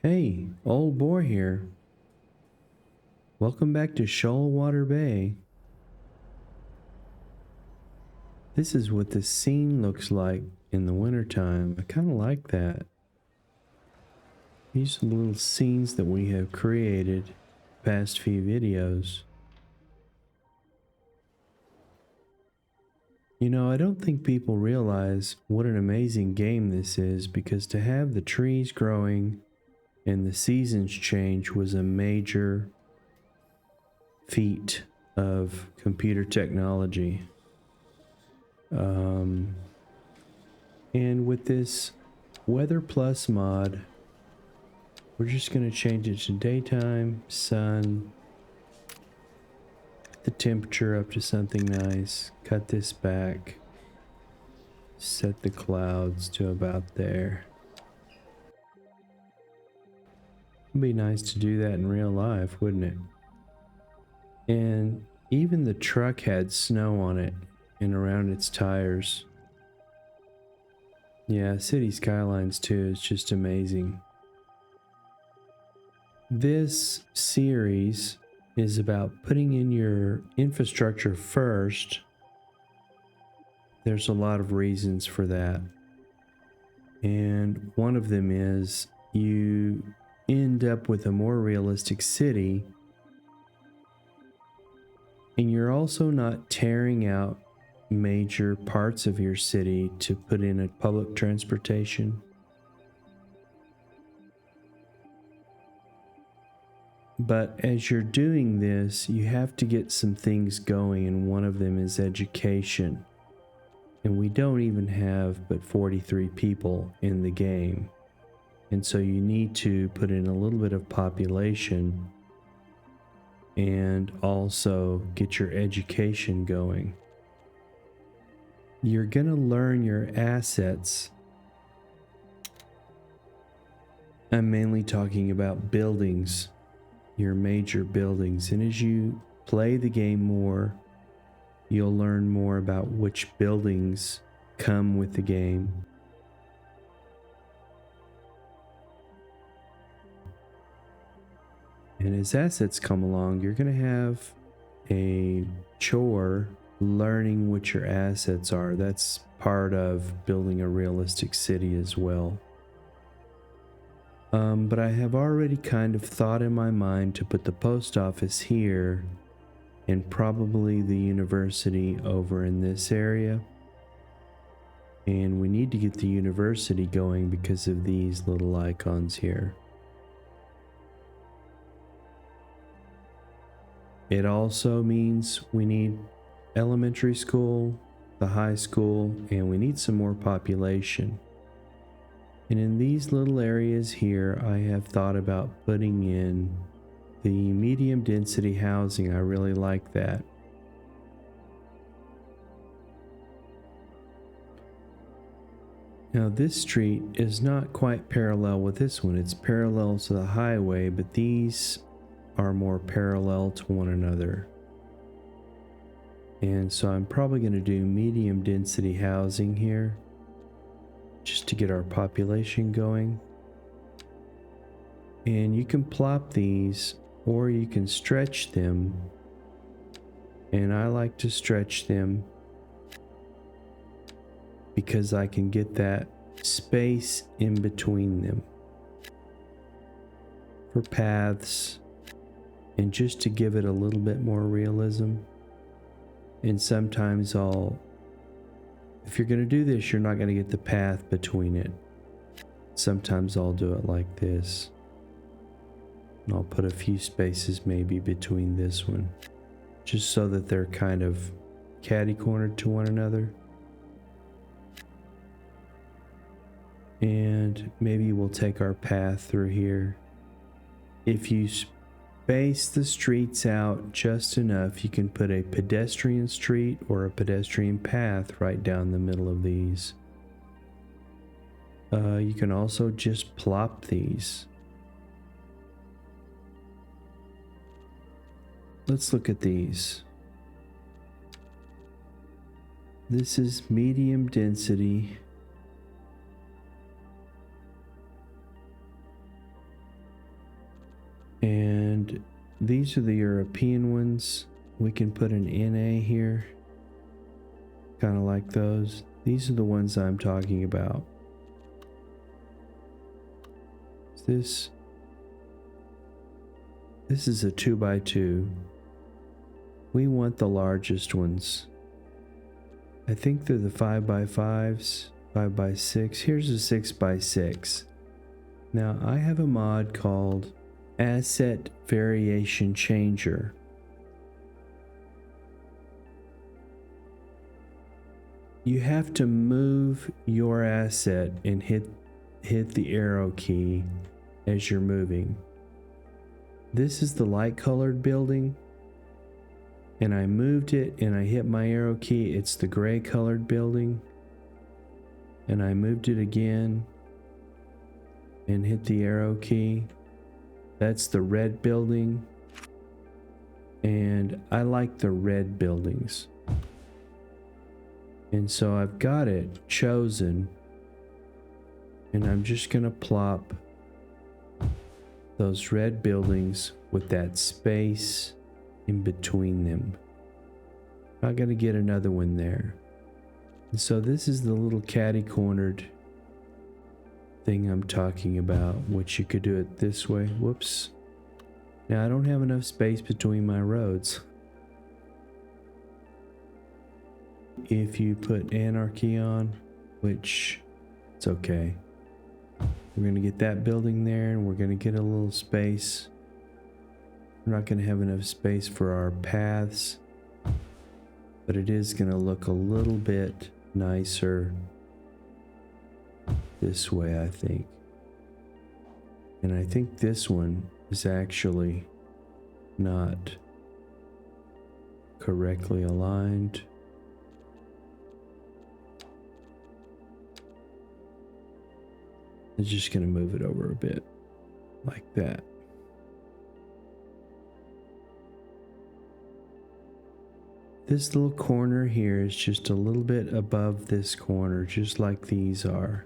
Hey, old boy here. Welcome back to Shoalwater Bay. This is what the scene looks like in the wintertime. I kind of like that. These are the little scenes that we have created past few videos. You know, I don't think people realize what an amazing game this is, because to have the trees growing and the seasons change was a major feat of computer technology. And with this Weather Plus mod, we're just going to change it to daytime, sun, the temperature up to something nice, cut this back, set the clouds to about there. It'd be nice to do that in real life, wouldn't it? And even the truck had snow on it and around its tires. Yeah, City Skylines too is just amazing. This series is about putting in your infrastructure first. There's a lot of reasons for that. And one of them is you end up with a more realistic city, and you're also not tearing out major parts of your city to put in a public transportation. But as you're doing this, you have to get some things going, and one of them is education. And we don't even have but 43 people in the game. And so you need to put in a little bit of population and also get your education going. You're going to learn your assets. I'm mainly talking about buildings, your major buildings. And as you play the game more, you'll learn more about which buildings come with the game. And as assets come along, you're going to have a chore learning what your assets are. That's part of building a realistic city as well. But I have already kind of thought in my mind to put the post office here and probably the university over in this area. And we need to get the university going because of these little icons here. It also means we need elementary school, the high school, and we need some more population. And in these little areas here, I have thought about putting in the medium density housing. I really like that. Now this street is not quite parallel with this one. It's parallel to the highway, but these are more parallel to one another. And so I'm probably going to do medium density housing here just to get our population going. And you can plop these or you can stretch them. And I like to stretch them because I can get that space in between them for paths and just to give it a little bit more realism. And sometimes if you're going to do this, you're not going to get the path between it. Sometimes I'll do it like this. And I'll put a few spaces maybe between this one, just so that they're kind of catty-cornered to one another. And maybe we'll take our path through here. If you space the streets out just enough, you can put a pedestrian street or a pedestrian path right down the middle of these. You can also just plop these. Let's look at these. This is medium density. And these are the European ones. We can put an NA here, kind of like those. These are the ones I'm talking about. This is a 2x2. We want the largest ones. I think they're the 5x5s, 5x6. Here's a 6x6. Now I have a mod called Asset Variation Changer. You have to move your asset and hit the arrow key as you're moving. This is the light colored building, and I moved it and I hit my arrow key. It's the gray colored building, and I moved it again and hit the arrow key. That's the red building, and I like the red buildings. And so I've got it chosen, and I'm just gonna plop those red buildings with that space in between them. Not gonna get another one there. And so this is the little catty-cornered thing I'm talking about, which you could do it this way. Whoops. Now I don't have enough space between my roads. If you put anarchy on, which it's okay. We're gonna get that building there, and we're gonna get a little space. We're not gonna have enough space for our paths, but it is gonna look a little bit nicer this way, I think. And I think this one is actually not correctly aligned. I'm just going to move it over a bit like that. This little corner here is just a little bit above this corner, just like these are.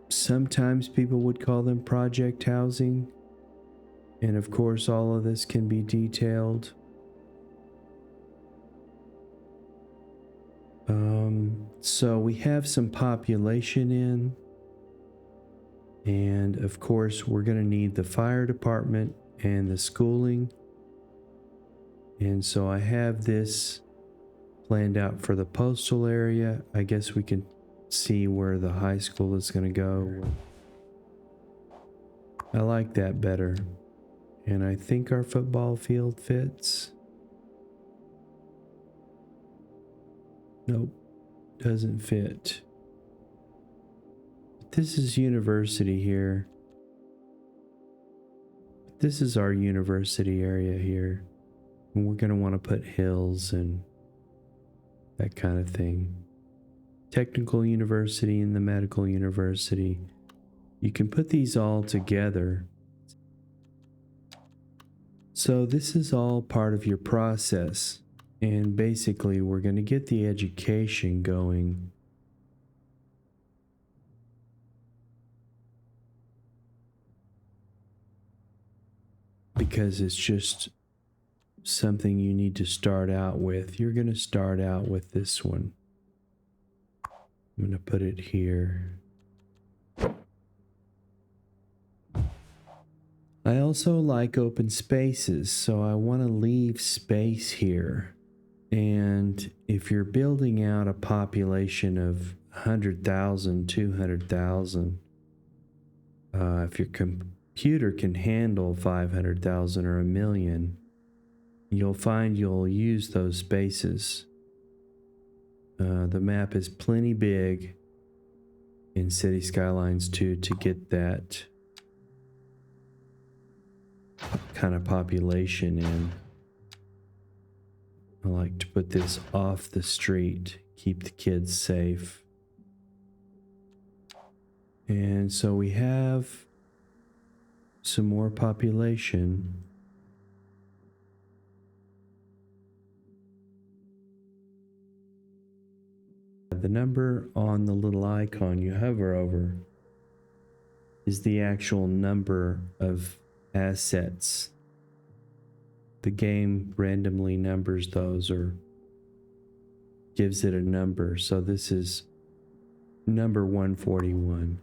Sometimes people would call them project housing, and of course all of this can be detailed. So we have some population in, and of course we're going to need the fire department and the schooling. And so I have this planned out for the postal area. I guess we can see where the high school is going to go. I like that better. And I think our football field fits. Nope, doesn't fit. This is university here. This is our university area here. And we're going to want to put hills and that kind of thing. Technical university and the medical university. You can put these all together. So this is all part of your process. And basically, we're going to get the education going. Because it's just something you need to start out with. You're going to start out with this one. I'm going to put it here. I also like open spaces, so I want to leave space here. And if you're building out a population of 100,000, 200,000, if your computer can handle 500,000 or 1,000,000, you'll find you'll use those spaces. The map is plenty big in City Skylines 2 to get that kind of population in. I like to put this off the street, keep the kids safe. And so we have some more population. the number on the little icon you hover over is the actual number of assets. The game randomly numbers those or gives it a number. So this is number 141.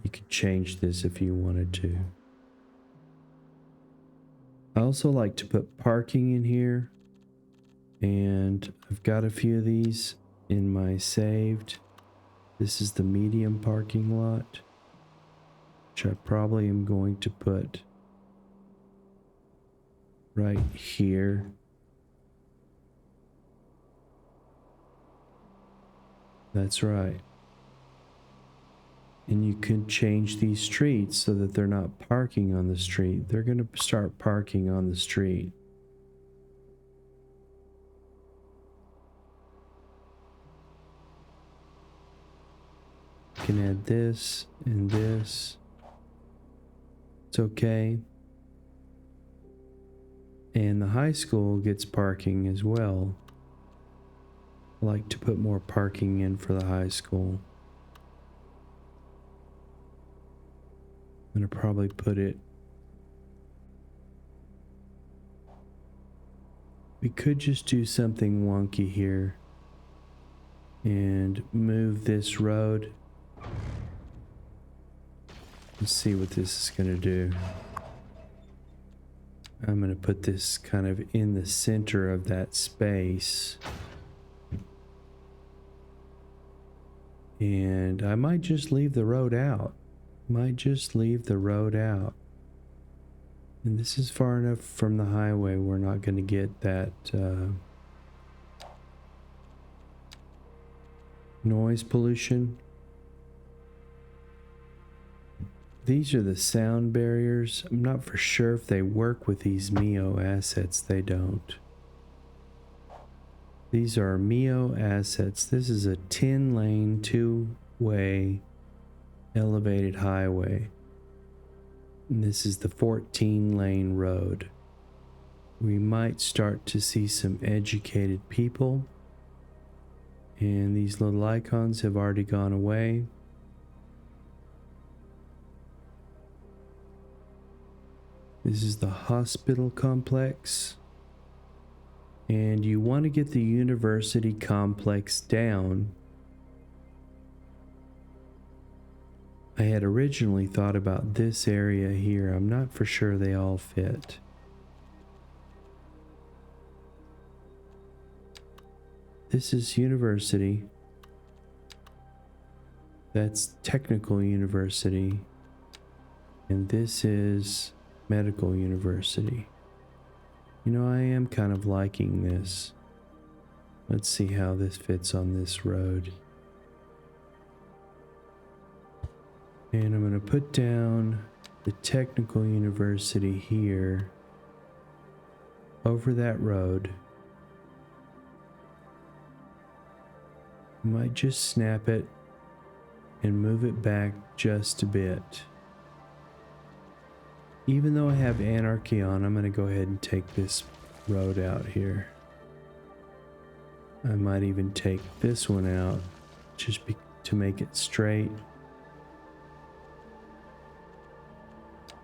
You could change this if you wanted to. I also like to put parking in here, and I've got a few of these in my saved. This is the medium parking lot, which I probably am going to put right here. That's right. And you can change these streets so that they're not parking on the street. They're going to start parking on the street. You can add this and this. It's okay. And the high school gets parking as well. I like to put more parking in for the high school. I'm going to probably put it... We could just do something wonky here and move this road. Let's see what this is going to do. I'm going to put this kind of in the center of that space. And I might just leave the road out. And this is far enough from the highway, we're not going to get that noise pollution. These are the sound barriers. I'm not for sure if they work with these Mio assets. They don't. These are Mio assets. This is a 10-lane, two-way elevated highway. And this is the 14-lane road. We might start to see some educated people. And these little icons have already gone away. This is the hospital complex. And you want to get the university complex down. I had originally thought about this area here. I'm not for sure they all fit. This is university. That's technical university. And this is medical university. You know, I am kind of liking this. Let's see how this fits on this road. And I'm going to put down the technical university here over that road. I might just snap it and move it back just a bit. Even though I have anarchy on, I'm going to go ahead and take this road out here. I might even take this one out just to make it straight.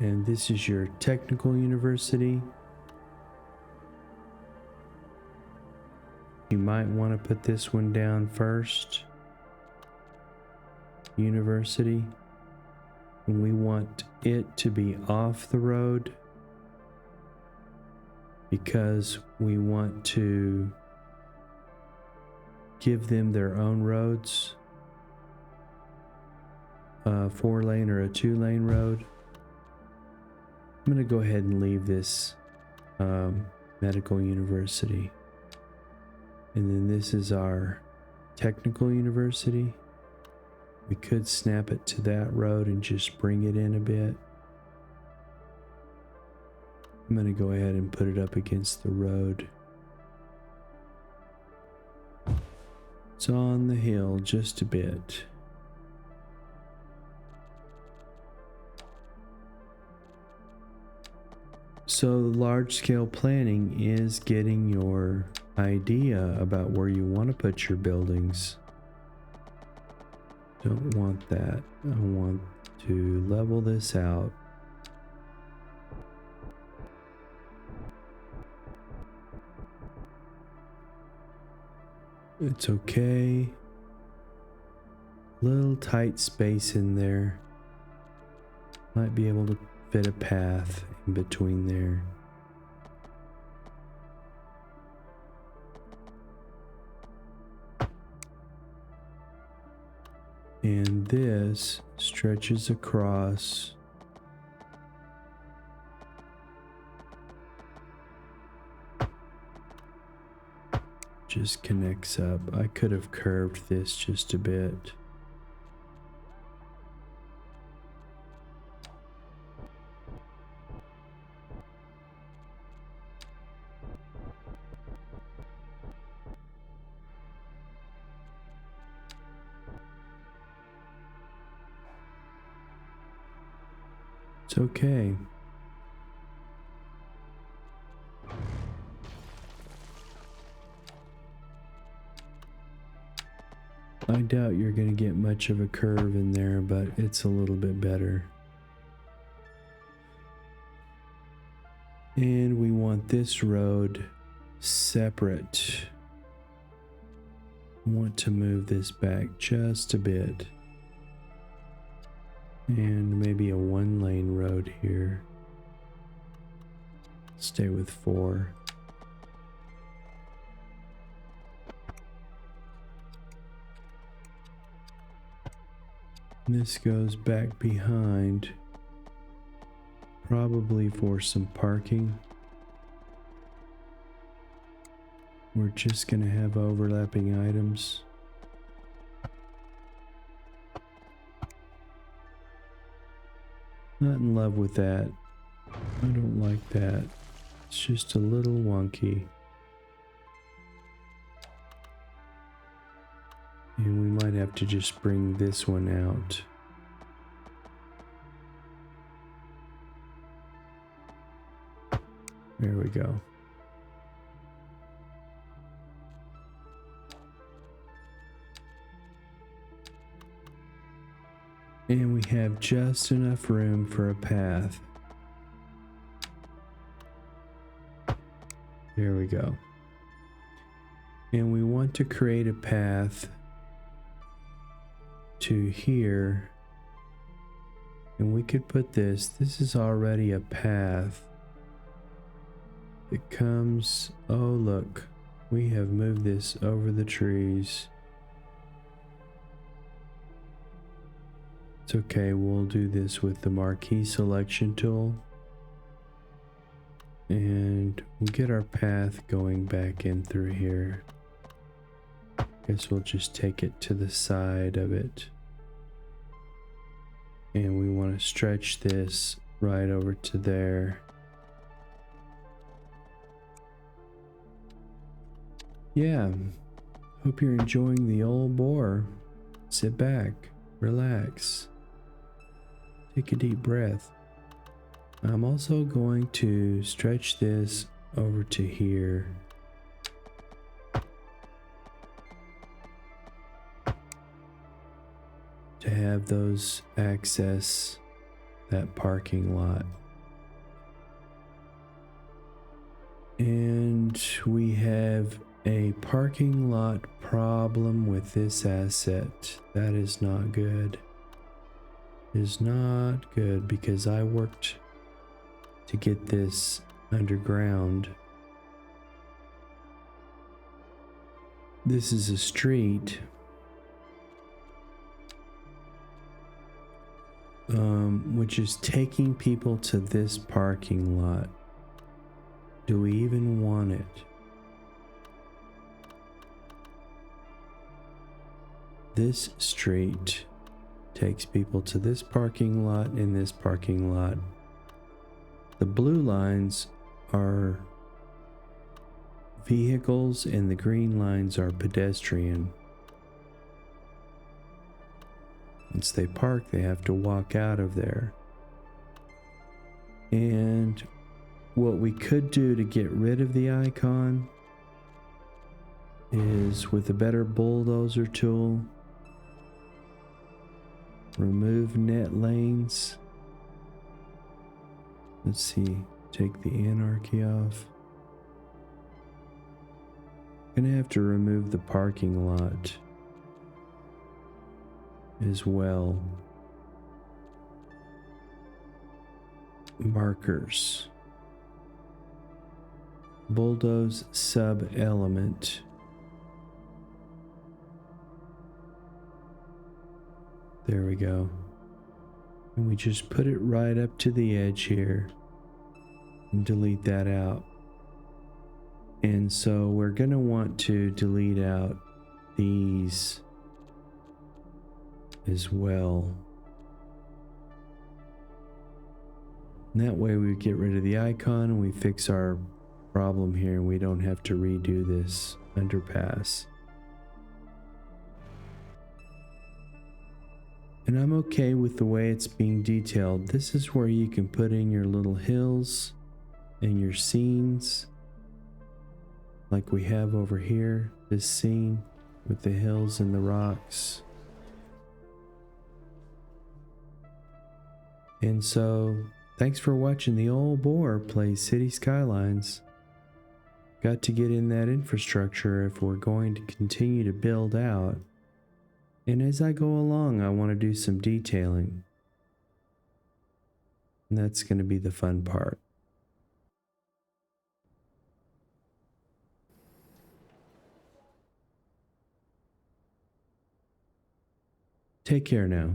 And this is your technical university. You might want to put this one down first. University. And we want it to be off the road because we want to give them their own roads. A 4-lane or a 2-lane road. I'm going to go ahead and leave this medical university. And then this is our technical university. We could snap it to that road and just bring it in a bit. I'm going to go ahead and put it up against the road. It's on the hill just a bit. So large-scale planning is getting your idea about where you want to put your buildings Don't want that. I want to level this out. It's okay. Little tight space in there. Might be able to fit a path in between there. And this stretches across. Just connects up. I could have curved this just a bit. It's okay. I doubt you're going to get much of a curve in there, but it's a little bit better. And we want this road separate. I want to move this back just a bit. And maybe a 1-lane road here. Stay with 4. This goes back behind, probably for some parking. We're just going to have overlapping items. Not in love with that. I don't like that. It's just a little wonky. And we might have to just bring this one out. There we go. And we have just enough room for a path. There we go. And we want to create a path to here. And we could put this is already a path. It comes, oh look, we have moved this over the trees. It's okay, we'll do this with the marquee selection tool. And we'll get our path going back in through here. Guess we'll just take it to the side of it. And we want to stretch this right over to there. Yeah, hope you're enjoying the old bore. Sit back, relax, take a deep breath. I'm also going to stretch this over to here. To have those access that parking lot. And we have a parking lot problem with this asset. That is not good. It is not good because I worked to get this underground. This is a street. Which is taking people to this parking lot. Do we even want it? This street takes people to this parking lot and this parking lot. The blue lines are vehicles and the green lines are pedestrian. Once they park, they have to walk out of there. And what we could do to get rid of the icon is with a better bulldozer tool, Remove net lanes. Let's see, take the anarchy off. Gonna have to remove the parking lot as well. Markers. Bulldoze sub-element. There we go. And we just put it right up to the edge here and delete that out. And so we're going to want to delete out these as well. And that way we get rid of the icon and we fix our problem here and we don't have to redo this underpass. And I'm okay with the way it's being detailed. This is where you can put in your little hills and your scenes, like we have over here, this scene with the hills and the rocks. And so, thanks for watching the old boar play City Skylines. Got to get in that infrastructure if we're going to continue to build out. And as I go along, I want to do some detailing. And that's going to be the fun part. Take care now.